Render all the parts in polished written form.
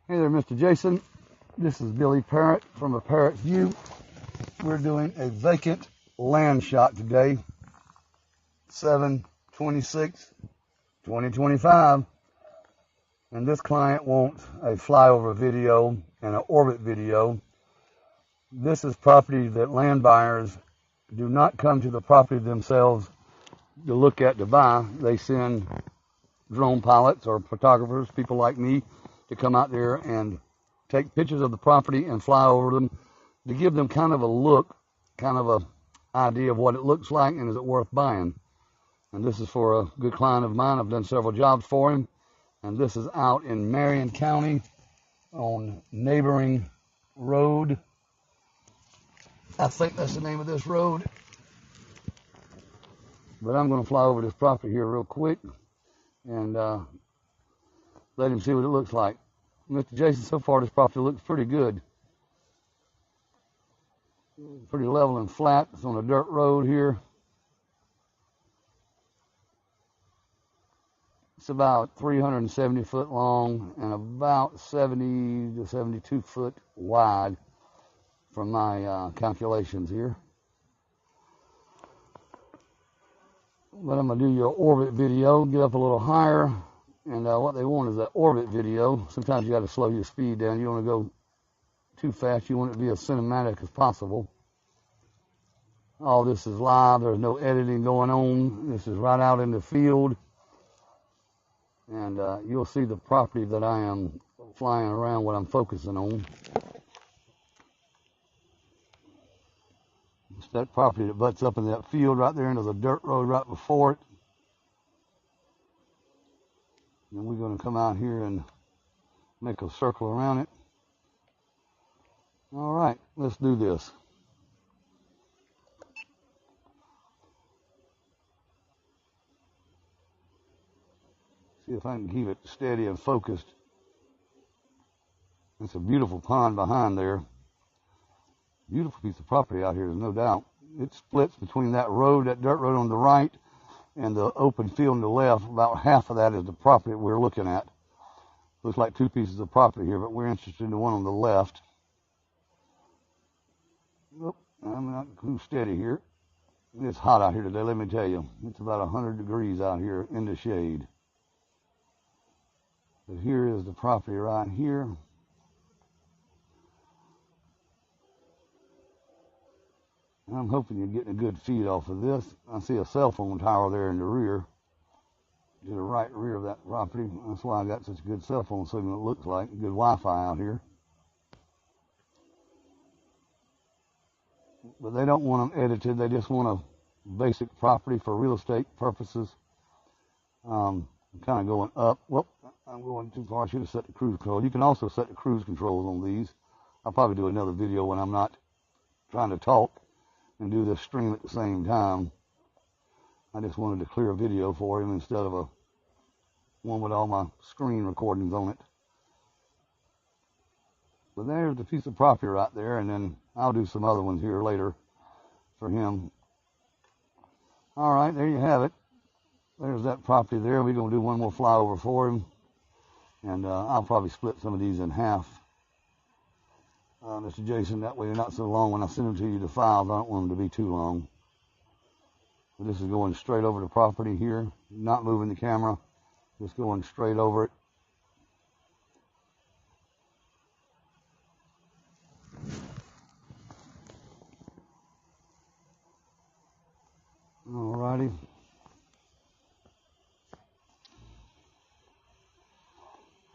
Hey there, Mr. Jason. This is Billy Parrott from A Parrot's View. We're doing a vacant land shot today, 7/26/2025. And this client wants a flyover video and an orbit video. This is property that land buyers do not come to the property themselves to look at to buy. They send drone pilots or photographers, people like me, to come out there and take pictures of the property and fly over them to give them kind of a look, kind of a idea of what it looks like and is it worth buying. And this is for a good client of mine. I've done several jobs for him. And this is out in Marion County on Neighboring Road. I think that's the name of this road. But I'm going to fly over this property here real quick and let him see what it looks like. Mr. Jason, so far this property looks pretty good. Pretty level and flat. It's on a dirt road here. It's about 370 foot long and about 70 to 72 foot wide from my calculations here. But I'm going to do your orbit video, get up a little higher. And what they want is that orbit video. Sometimes you got to slow your speed down. You don't want to go too fast. You want it to be as cinematic as possible. All this is live. There's no editing going on. This is right out in the field. And you'll see the property that I am flying around, what I'm focusing on. It's that property that butts up in that field right there into the dirt road right before it. And we're going to come out here and make a circle around it. All right, let's do this. See if I can keep it steady and focused. It's a beautiful pond behind there. Beautiful piece of property out here, there's no doubt. It splits between that road, that dirt road on the right, and the open field on the left. About half of that is the property we're looking at. Looks like two pieces of property here, but we're interested in the one on the left. Oop, I'm not too steady here. It's hot out here today, let me tell you. It's about 100 degrees out here in the shade. But here is the property right here. I'm hoping you're getting a good feed off of this. I see a cell phone tower there in the rear, to the right rear of that property. That's why I got such a good cell phone signal, it looks like. Good Wi-Fi out here. But they don't want them edited. They just want a basic property for real estate purposes. I'm kind of going up. Whoop, I'm going too far. I should have set the cruise control. You can also set the cruise controls on these. I'll probably do another video when I'm not trying to talk and do this stream at the same time. I just wanted to clear a video for him instead of a one with all my screen recordings on it. But there's the piece of property right there, and then I'll do some other ones here later for him. All right, there you have it. There's that property there. We're going to do one more flyover for him, and I'll probably split some of these in half. Mr. Jason, that way they're not so long. When I send them to you to files, I don't want them to be too long. So this is going straight over the property here, not moving the camera, just going straight over it. Alrighty.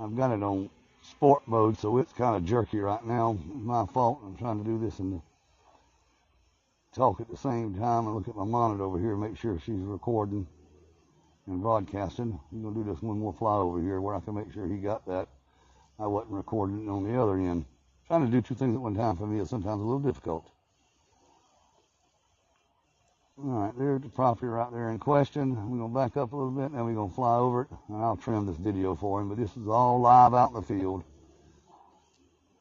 I've got it on sport mode, so it's kind of jerky right now. It's my fault. I'm trying to do this and talk at the same time and look at my monitor over here and make sure she's recording and broadcasting. I'm going to do this one more flyover here where I can make sure he got that. I wasn't recording on the other end. Trying to do two things at one time for me is sometimes a little difficult. All right, there's the property right there in question. We're going to back up a little bit, and then we're going to fly over it, and I'll trim this video for him. But this is all live out in the field.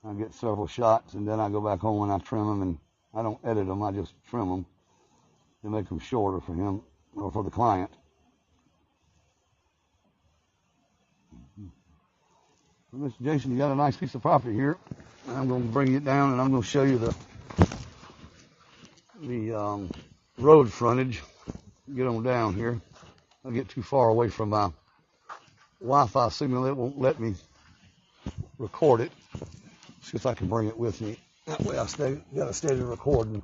I get several shots, and then I go back home and I trim them, and I don't edit them. I just trim them to make them shorter for him or for the client. Mr. Jason, you got a nice piece of property here. I'm going to bring it down and I'm going to show you the road frontage. Get on down here. I'll get too far away from my Wi-Fi signal. It won't let me record it. See if I can bring it with me. That way I got a steady recording.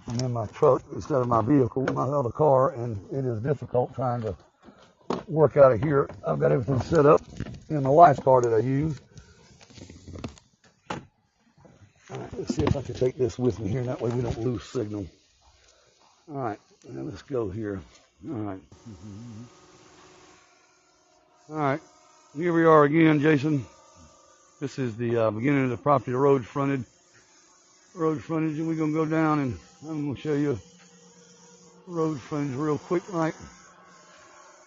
I'm in my truck instead of my vehicle, my other car, and it is difficult trying to work out of here. I've got everything set up in my wife's car that I use. All right, let's see if I can take this with me here. That way we don't lose signal. All right, now let's go here. All right. All right, here we are again, Jason. This is the beginning of the property, the road frontage, and we're gonna go down and I'm gonna show you road frontage real quick. Right,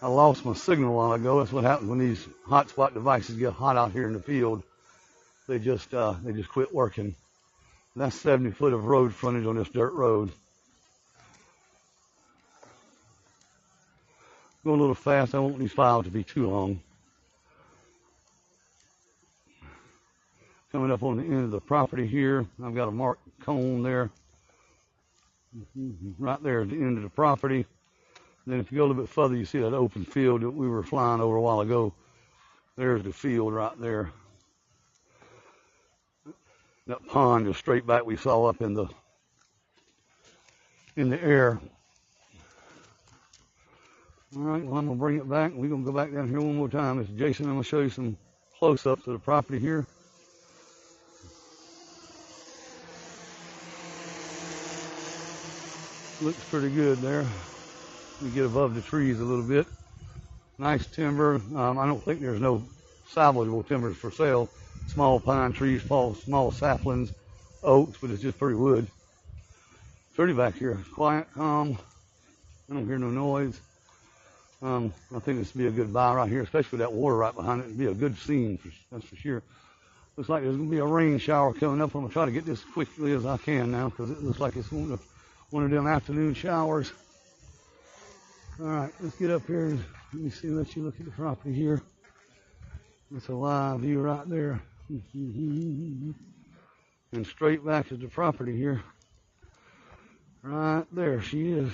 I lost my signal a while ago. That's what happens when these hotspot devices get hot out here in the field. They just quit working. That's 70 foot of road frontage on this dirt road. Going a little fast. I don't want these files to be too long. Coming up on the end of the property here, I've got a marked cone there. Right there at the end of the property. Then if you go a little bit further, you see that open field that we were flying over a while ago. There's the field right there. That pond is straight back we saw up in the air. All right, well, I'm gonna bring it back. We're gonna go back down here one more time. It's Jason. I'm gonna show you some close-ups of the property here. Looks pretty good there. We get above the trees a little bit. Nice timber. I don't think there's no salvageable timbers for sale. Small pine trees, small saplings, oaks, but it's just pretty wood. Pretty back here. Quiet, calm. I don't hear no noise. I think this would be a good buy right here, especially with that water right behind it. It'd be a good scene, that's for sure. Looks like there's going to be a rain shower coming up. I'm going to try to get this as quickly as I can now because it looks like it's one of them afternoon showers. All right, let's get up here and let you look at the property here. It's a live view right there. And straight back to the property here. Right there she is.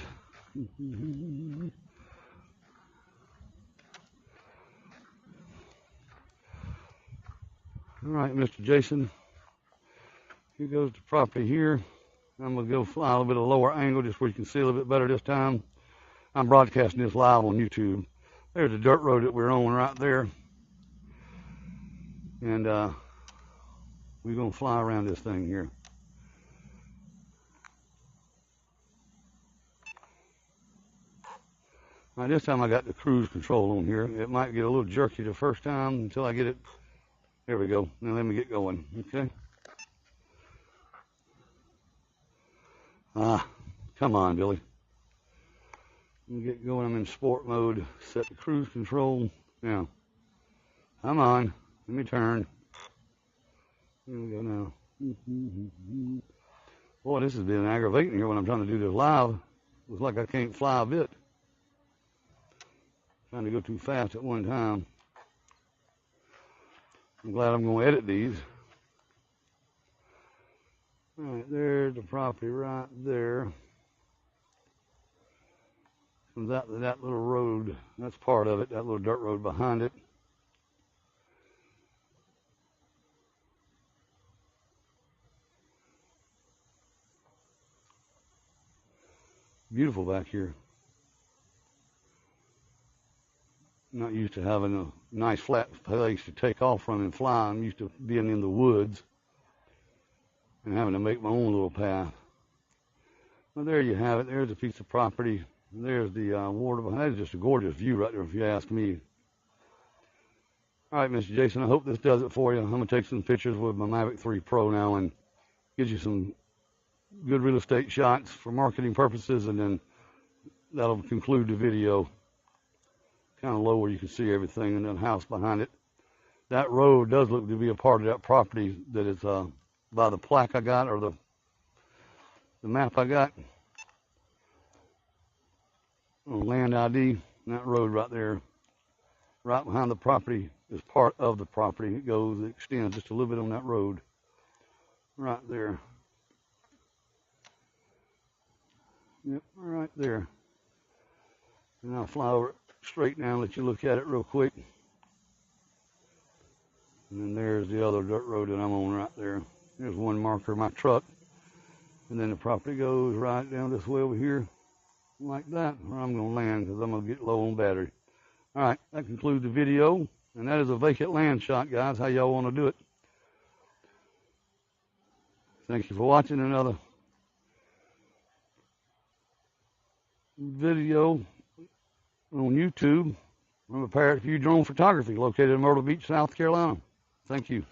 All right, Mr. Jason. Here goes the property here. I'm going to go fly a little bit of a lower angle just where you can see a little bit better this time. I'm broadcasting this live on YouTube. There's the dirt road that we're on right there. And we're going to fly around this thing here. Now this time I got the cruise control on here. It might get a little jerky the first time until I get it. There we go. Now let me get going. Okay. Come on, Billy. Let me get going. I'm in sport mode. Set the cruise control. Now, come on. Let me turn. Here we go now. Boy, this has been aggravating here when I'm trying to do this live. Looks like I can't fly a bit. Trying to go too fast at one time. I'm glad I'm going to edit these. All right, there's the property right there. Comes out to that little road. That's part of it, that little dirt road behind it. Beautiful back here. Not used to having a nice flat place to take off from and fly. I'm used to being in the woods and having to make my own little path. Well, there you have it. There's a piece of property. There's the water behind. That's just a gorgeous view right there, if you ask me. All right, Mr. Jason, I hope this does it for you. I'm going to take some pictures with my Mavic 3 Pro now and get you some good real estate shots for marketing purposes, and then that'll conclude the video. Kind of low where you can see everything, and then house behind it. That road does look to be a part of that property that is by the plaque I got, or the map I got. Land ID, that road right there, right behind the property is part of the property. It extends just a little bit on that road right there. Yep, right there. And I'll fly over it straight now, let you look at it real quick. And then there's the other dirt road that I'm on right there. There's one marker of my truck. And then the property goes right down this way over here, like that, where I'm going to land because I'm going to get low on battery. All right, that concludes the video. And that is a vacant land shot, guys, how y'all want to do it. Thank you for watching another video on YouTube. I'm a Parrot View Drone Photography located in Myrtle Beach, South Carolina. Thank you.